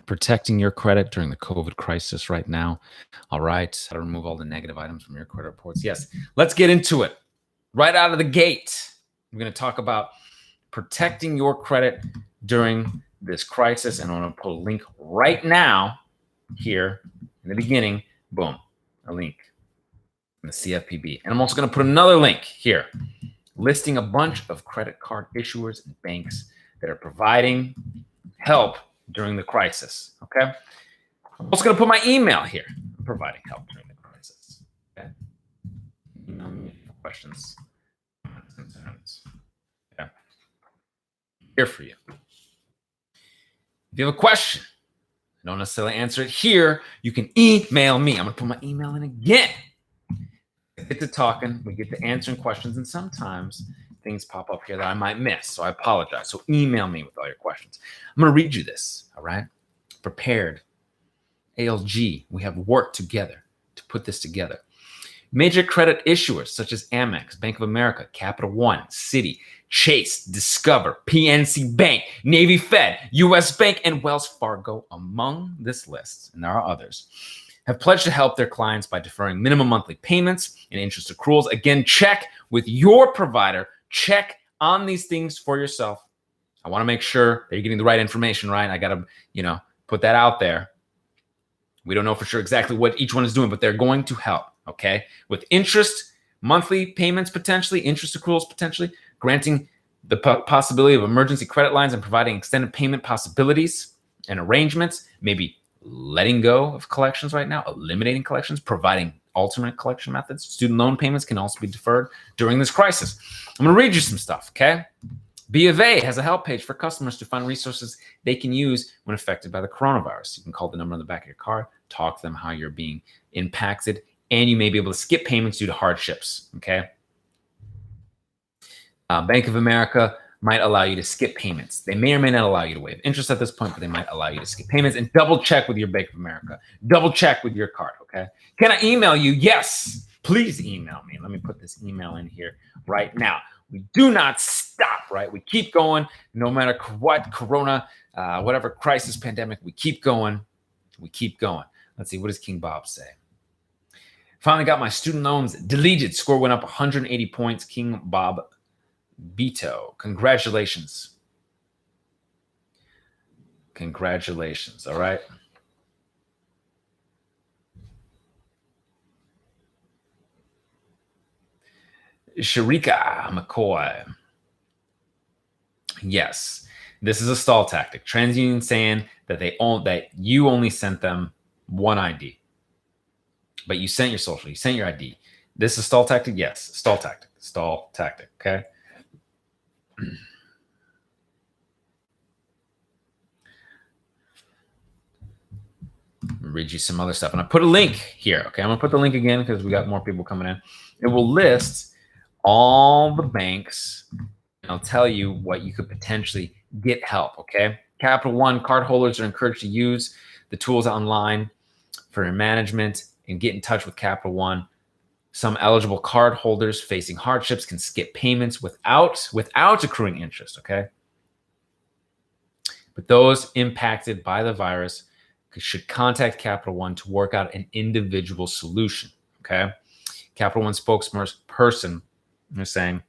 protecting your credit during the COVID crisis right now. All right, how to remove all the negative items from your credit reports. Yes, let's get into it. Right out of the gate, we're going to talk about protecting your credit during this crisis, and I'm going to put a link right now here in the beginning. Boom, a link in the CFPB. And I'm also going to put another link here listing a bunch of credit card issuers and banks that are providing help during the crisis. Okay. I'm also going to put my email here, providing help during the crisis. Okay. Email me questions, concerns. Yeah. Here for you. If you have a question, I don't necessarily answer it here, you can email me. I'm going to put my email in again. We get to talking, we get to answering questions, and sometimes things pop up here that I might miss, so I apologize. So email me with all your questions. I'm going to read you this, all right? Prepared. ALG, we have worked together to put this together. Major credit issuers such as Amex, Bank of America, Capital One, Citi, Chase, Discover, PNC Bank, Navy Fed, US Bank, and Wells Fargo among this list, and there are others, have pledged to help their clients by deferring minimum monthly payments and interest accruals. Again, check with your provider. Check on these things for yourself. I want to make sure that you're getting the right information, right? I got to, put that out there. We don't know for sure exactly what each one is doing, but they're going to help, okay? With interest, monthly payments potentially, interest accruals potentially, granting the possibility of emergency credit lines and providing extended payment possibilities and arrangements, maybe letting go of collections right now, eliminating collections, providing alternate collection methods. Student loan payments can also be deferred during this crisis. I'm going to read you some stuff, okay? B of A has a help page for customers to find resources they can use when affected by the coronavirus. You can call the number on the back of your card, talk to them how you're being impacted, and you may be able to skip payments due to hardships, okay? Bank of America might allow you to skip payments. They may or may not allow you to waive interest at this point, but they might allow you to skip payments. And double check with your Bank of America. Double check with your card, okay? Can I email you? Yes. Please email me. Let me put this email in here right now. We do not stop, right? We keep going no matter what, corona, whatever crisis, pandemic, we keep going. We keep going. Let's see, what does King Bob say? Finally got my student loans deleted. Score went up 180 points. King Bob Beto, congratulations. Congratulations, all right? Sharika McCoy. Yes, this is a stall tactic. TransUnion saying that you only sent them one ID, but you sent your social, you sent your ID. This is a stall tactic? Yes, stall tactic, okay? Read you some other stuff. And I put a link here, okay? I'm going to put the link again because we got more people coming in. It will list all the banks, and I'll tell you what you could potentially get help, okay? Capital One cardholders are encouraged to use the tools online for management and get in touch with Capital One. Some eligible card holders facing hardships can skip payments without accruing interest, okay? But those impacted by the virus should contact Capital One to work out an individual solution, okay? Capital One spokesperson is saying,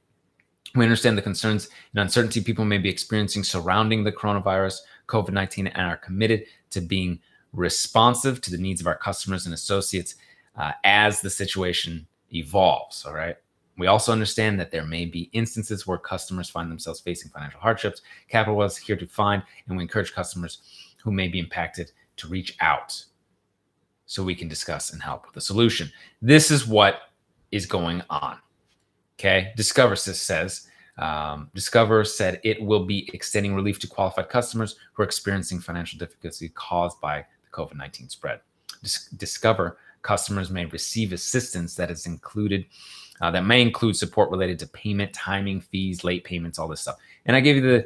we understand the concerns and uncertainty people may be experiencing surrounding the coronavirus, COVID-19, and are committed to being responsive to the needs of our customers and associates as the situation evolves, all right? We also understand that there may be instances where customers find themselves facing financial hardships. Capital One is here to find, and we encourage customers who may be impacted to reach out so we can discuss and help with a solution. This is what is going on, okay? Discover said it will be extending relief to qualified customers who are experiencing financial difficulty caused by the COVID-19 spread. Discover customers may receive assistance that is included, that may include support related to payment, timing, fees, late payments, all this stuff. And I give you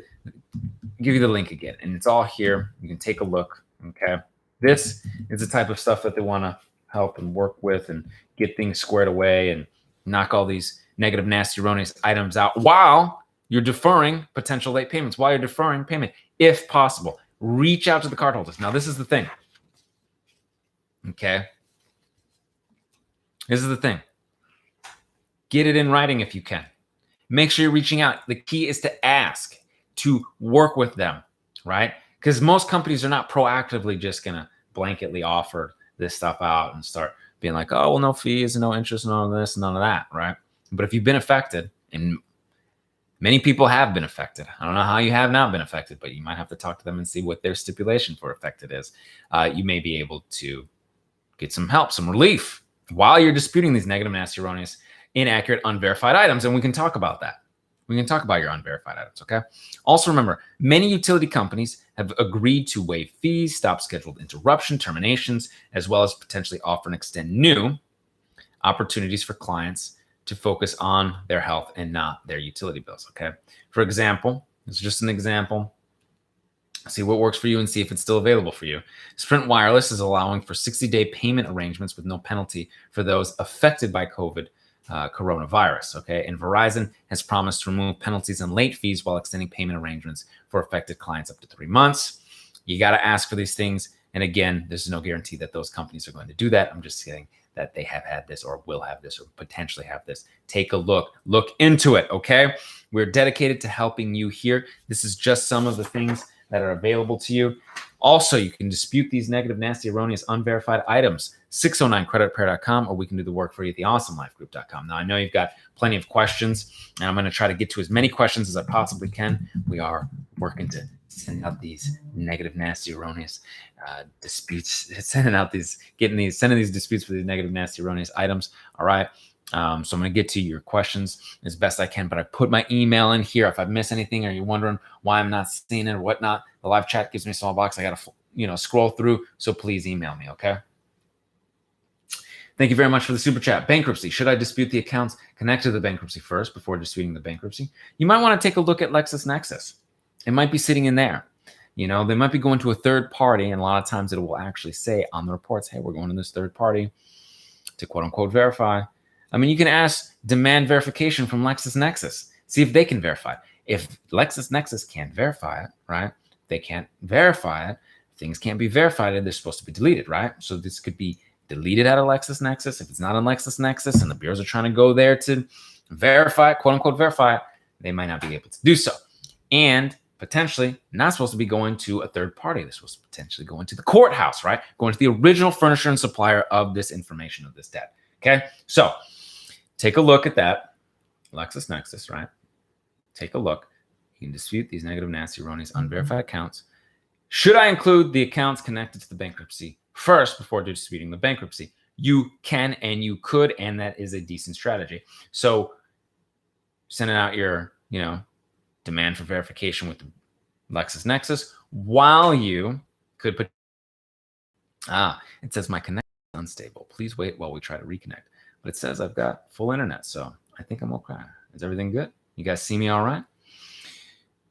the link again, and it's all here. You can take a look, okay? This is the type of stuff that they want to help and work with and get things squared away and knock all these negative, nasty, erroneous items out while you're deferring potential late payments, while you're deferring payment, if possible. Reach out to the cardholders. Now, this is the thing. Okay. This is the thing. Get it in writing if you can. Make sure you're reaching out. The key is to ask, to work with them, right? Because most companies are not proactively just going to blanketly offer this stuff out and start being like, oh, well, no fees and no interest and all this and none of that, right? But if you've been affected, and many people have been affected, I don't know how you have not been affected, but you might have to talk to them and see what their stipulation for affected is. You may be able to get some help, some relief while you're disputing these negative, nasty, erroneous, inaccurate, unverified items. And we can talk about that. We can talk about your unverified items, okay? Also remember, many utility companies have agreed to waive fees, stop scheduled interruption, terminations, as well as potentially offer and extend new opportunities for clients to focus on their health and not their utility bills, okay? For example, it's just an example. See what works for you and see if it's still available for you. Sprint Wireless is allowing for 60-day payment arrangements with no penalty for those affected by coronavirus, okay? And Verizon has promised to remove penalties and late fees while extending payment arrangements for affected clients up to 3 months. You got to ask for these things. And again, there's no guarantee that those companies are going to do that. I'm just saying that they have had this or will have this or potentially have this. Take a look into it, okay? We're dedicated to helping you here. This is just some of the things that are available to you. Also, you can dispute these negative, nasty, erroneous, unverified items, 609creditrepair.com, or we can do the work for you at theawesomelifegroup.com. Now, I know you've got plenty of questions, and I'm going to try to get to as many questions as I possibly can. We are working to send out these negative, nasty, erroneous disputes, sending these disputes for these negative, nasty, erroneous items. All right. So I'm going to get to your questions as best I can, but I put my email in here. If I miss anything or you're wondering why I'm not seeing it or whatnot, the live chat gives me a small box. I got to, scroll through. So please email me. Okay. Thank you very much for the super chat. Bankruptcy. Should I dispute the accounts connected to the bankruptcy first before disputing the bankruptcy? You might want to take a look at LexisNexis. It might be sitting in there. They might be going to a third party. And a lot of times it will actually say on the reports, hey, we're going to this third party to quote unquote verify. I mean, you can demand verification from LexisNexis. See if they can verify it. If LexisNexis can't verify it, right? They can't verify it. Things can't be verified and they're supposed to be deleted, right? So this could be deleted out of LexisNexis. If it's not on LexisNexis and the bureaus are trying to go there to verify it, quote unquote verify it, they might not be able to do so. And potentially not supposed to be going to a third party. They're supposed to potentially go into the courthouse, right? Going to the original furnisher and supplier of this information, of this debt. Okay, so take a look at that. LexisNexis, right? Take a look. You can dispute these negative, nasty, erroneous, unverified accounts. Should I include the accounts connected to the bankruptcy first before disputing the bankruptcy? You can and you could, and that is a decent strategy. So sending out your, demand for verification with the LexisNexis while you could put, it says my connection is unstable. Please wait while we try to reconnect. But it says I've got full internet, so I think I'm okay. Is everything good? You guys see me all right?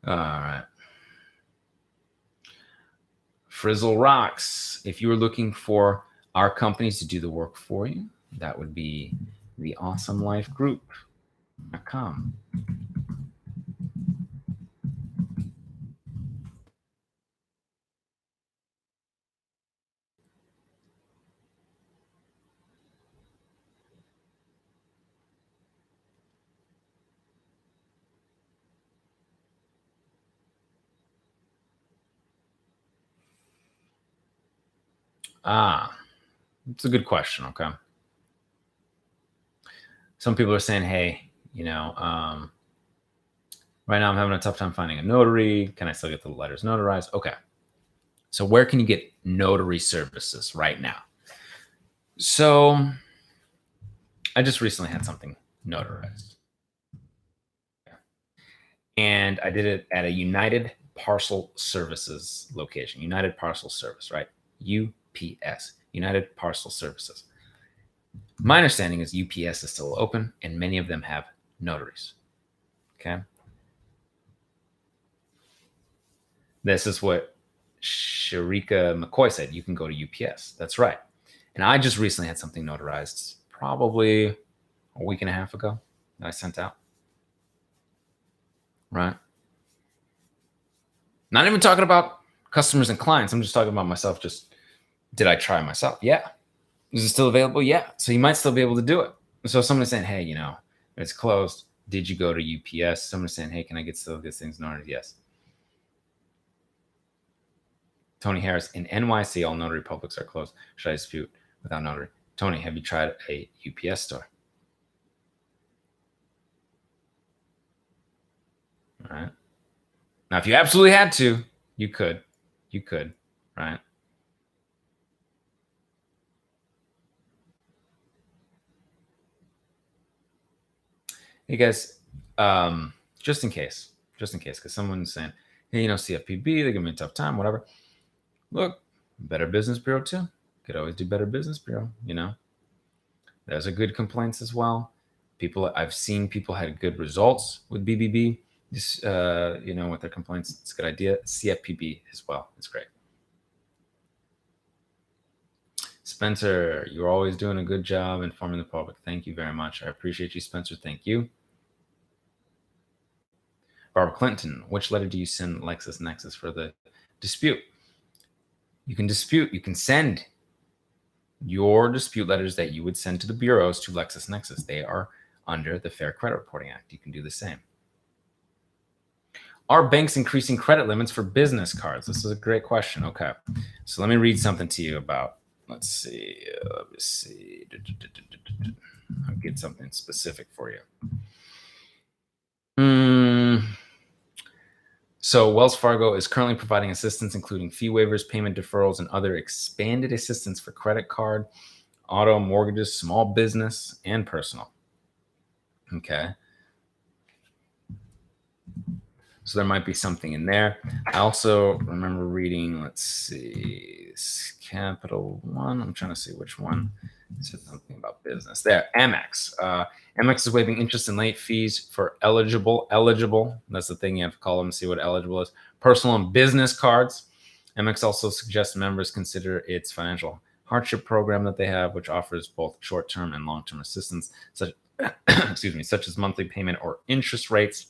All right. Frizzle Rocks. If you were looking for our companies to do the work for you, that would be theawesomelifegroup.com. It's a good question. Okay. Some people are saying, hey, right now I'm having a tough time finding a notary. Can I still get the letters notarized? Okay. So where can you get notary services right now? So I just recently had something notarized. And I did it at a United Parcel Services location. United Parcel Service, right? UPS, United Parcel Services. My understanding is UPS is still open and many of them have notaries. Okay. This is what Sharika McCoy said. You can go to UPS. That's right. And I just recently had something notarized probably a week and a half ago that I sent out. Right. Not even talking about customers and clients. I'm just talking about myself. Just did I try myself? Yeah. Is it still available? Yeah. So you might still be able to do it. So someone's saying, hey, it's closed. Did you go to UPS? Someone's saying, hey, can I still get things notarized? Yes. Tony Harris, in NYC, all notary publics are closed. Should I dispute without notary? Tony, have you tried a UPS store? All right. Now, if you absolutely had to, you could, right? Hey guys, just in case, because someone's saying, hey, CFPB, they give me a tough time, whatever. Look, Better Business Bureau too. Could always do Better Business Bureau, There's a good complaints as well. I've seen people had good results with BBB. Just, with their complaints, it's a good idea. CFPB as well. It's great. Spencer, you're always doing a good job informing the public. Thank you very much. I appreciate you, Spencer. Thank you. Barbara Clinton, which letter do you send LexisNexis for the dispute? You can dispute. You can send your dispute letters that you would send to the bureaus to LexisNexis. They are under the Fair Credit Reporting Act. You can do the same. Are banks increasing credit limits for business cards? This is a great question. Okay. So let me read something to you about, let's see. I'll get something specific for you. So Wells Fargo is currently providing assistance, including fee waivers, payment deferrals, and other expanded assistance for credit card, auto, mortgages, small business, and personal. Okay. So there might be something in there. I also remember reading, let's see, Capital One. I'm trying to see which one. It said something about business. There, Amex. Amex is waiving interest and late fees for eligible. That's the thing you have to call them and see what eligible is. Personal and business cards. Amex also suggests members consider its financial hardship program that they have, which offers both short-term and long-term assistance, such as monthly payment or interest rates,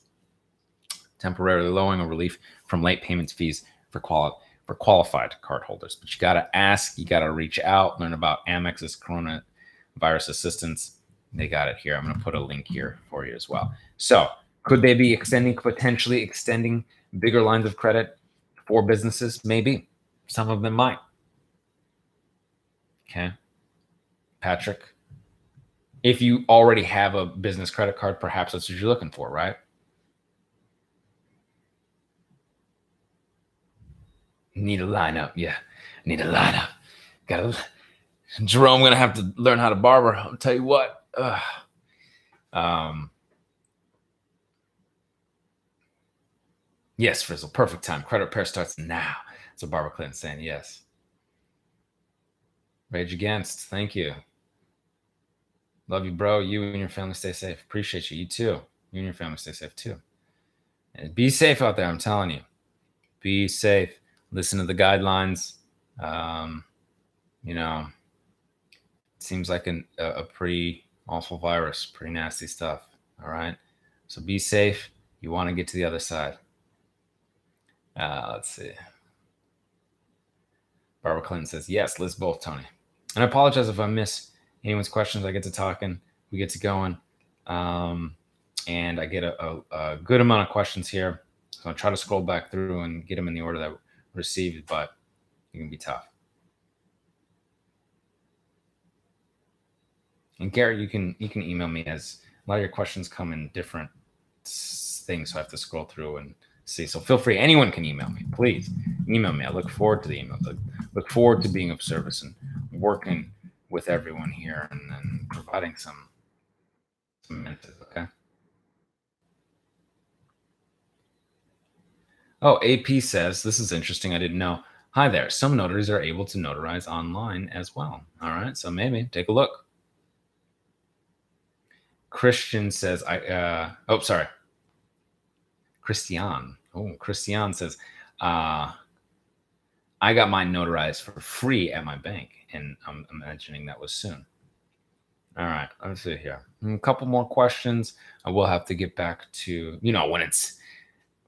temporarily lowering or relief from late payments fees for qualified cardholders. But you got to ask, you got to reach out, learn about Amex's coronavirus assistance. They got it here. I'm going to put a link here for you as well. So could they be potentially extending bigger lines of credit for businesses? Maybe. Some of them might. Okay. Patrick, if you already have a business credit card, perhaps that's what you're looking for, right? Need a lineup. Yeah. Need a lineup. Jerome, going to have to learn how to barber. I'll tell you what. Yes, Frizzle. Perfect time. Credit repair starts now. So Barbara Clinton saying yes. Rage Against. Thank you. Love you, bro. You and your family stay safe. Appreciate you. You too. You and your family stay safe too. And be safe out there. I'm telling you. Be safe. Listen to the guidelines. It seems like a pretty awful virus, pretty nasty stuff. All right. So be safe. You want to get to the other side. Let's see. Barbara Clinton says, yes, list both, Tony. And I apologize if I miss anyone's questions. I get to talking. We get to going. And I get a good amount of questions here. So I'll try to scroll back through and get them in the order that received, but it can be tough. And Garrett, you can email me, as a lot of your questions come in different things, so I have to scroll through and see. So feel free. Anyone can email me. Please email me. I look forward to the email. Look forward to being of service and working with everyone here and providing some mentors. Okay. Oh, AP says, this is interesting. I didn't know. Hi there. Some notaries are able to notarize online as well. All right. So maybe take a look. Christian says, Christian. Oh, Christian says, I got mine notarized for free at my bank, and I'm imagining that was soon. All right, let's see here. A couple more questions. I will have to get back to,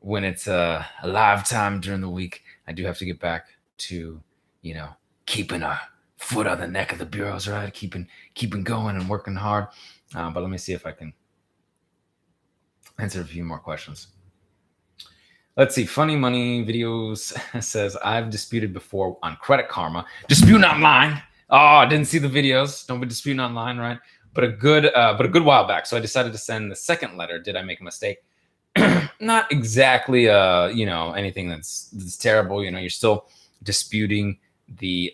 when it's a live time during the week, I do have to get back to, keeping a foot on the neck of the bureaus, right? Keeping going and working hard. But let me see if I can answer a few more questions. Let's see. Funny Money Videos says, I've disputed before on Credit Karma. Disputing online. Oh, I didn't see the videos. Don't be disputing online, right? But a good while back. So I decided to send the second letter. Did I make a mistake? Not exactly, anything that's terrible. You're still disputing the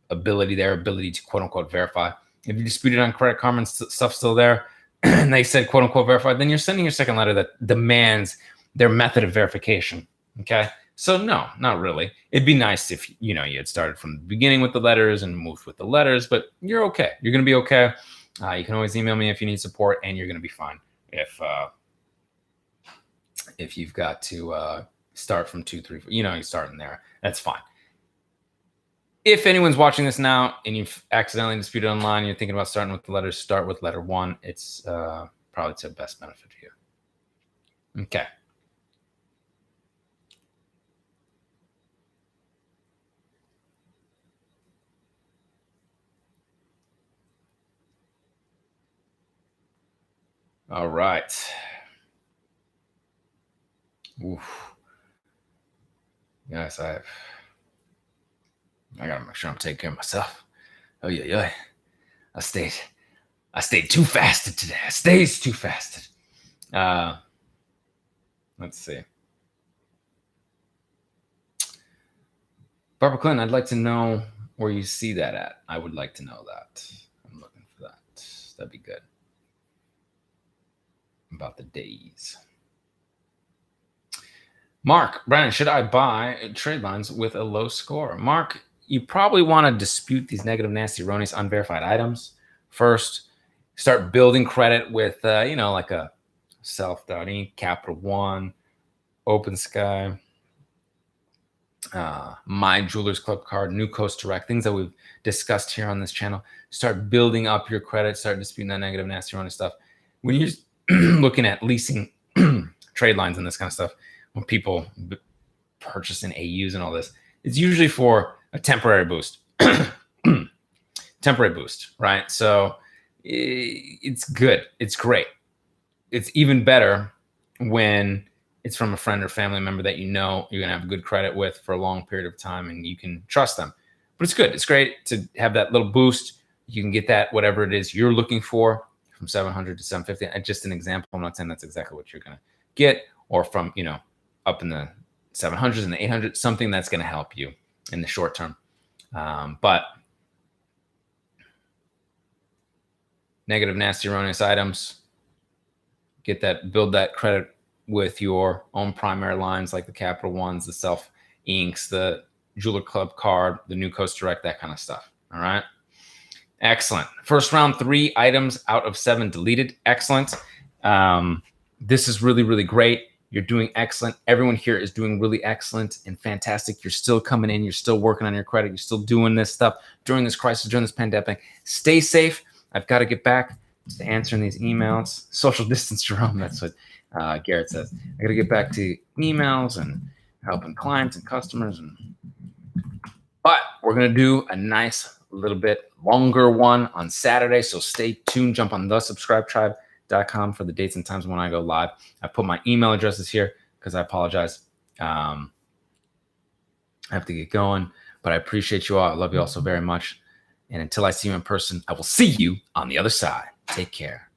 ability to quote unquote verify. If you disputed on Credit Karma and stuff's still there, and they said quote unquote verify, then you're sending your second letter that demands their method of verification. Okay. So no, not really. It'd be nice if, you had started from the beginning with the letters and moved with the letters, but you're okay. You're going to be okay. You can always email me if you need support, and you're going to be fine. If you've got to start from 2, 3, 4, you start in there, that's fine. If anyone's watching this now and you've accidentally disputed online, you're thinking about starting with the letters, start with letter 1. It's probably to best benefit for you. Okay. All right. Oof. Yes, I gotta make sure I'm taking care of myself. Oh yeah. I stayed too fasted today. I stays too fasted. Let's see. Barbara Clinton, I'd like to know where you see that at. I would like to know that. I'm looking for that. That'd be good. About the days. Mark, Brandon, should I buy trade lines with a low score? Mark, you probably want to dispute these negative, nasty, erroneous, unverified items first. Start building credit with, like a Self.E, Capital One, Open Sky, My Jewelers Club card, New Coast Direct, things that we've discussed here on this channel. Start building up your credit. Start disputing that negative, nasty, erroneous stuff. When you're looking at leasing trade lines and this kind of stuff, when people purchasing AUs and all this, it's usually for a temporary boost. Temporary boost, right? So it's good. It's great. It's even better when it's from a friend or family member that you're going to have good credit with for a long period of time and you can trust them. But it's good. It's great to have that little boost. You can get that, whatever it is you're looking for, from 700 to 750. And just an example. I'm not saying that's exactly what you're going to get, or from, up in the 700s and the 800s, something that's going to help you in the short term. But negative, nasty, erroneous items, build that credit with your own primary lines, like the Capital Ones, the Self Inks, the Jeweler Club card, the New Coast Direct, that kind of stuff. All right. Excellent. First round, 3 items out of 7 deleted. Excellent. This is really, really great. You're doing excellent. Everyone here is doing really excellent and fantastic. You're still coming in. You're still working on your credit. You're still doing this stuff during this crisis, during this pandemic. Stay safe. I've got to get back to answering these emails. Social distance, Jerome. That's what Garrett says. I got to get back to emails and helping clients and customers. But we're going to do a nice little bit longer one on Saturday. So stay tuned. Jump on thesubscribetribe.com for the dates and times when I go live. I put my email addresses here because I apologize. I have to get going, but I appreciate you all. I love you all so very much. And until I see you in person, I will see you on the other side. Take care.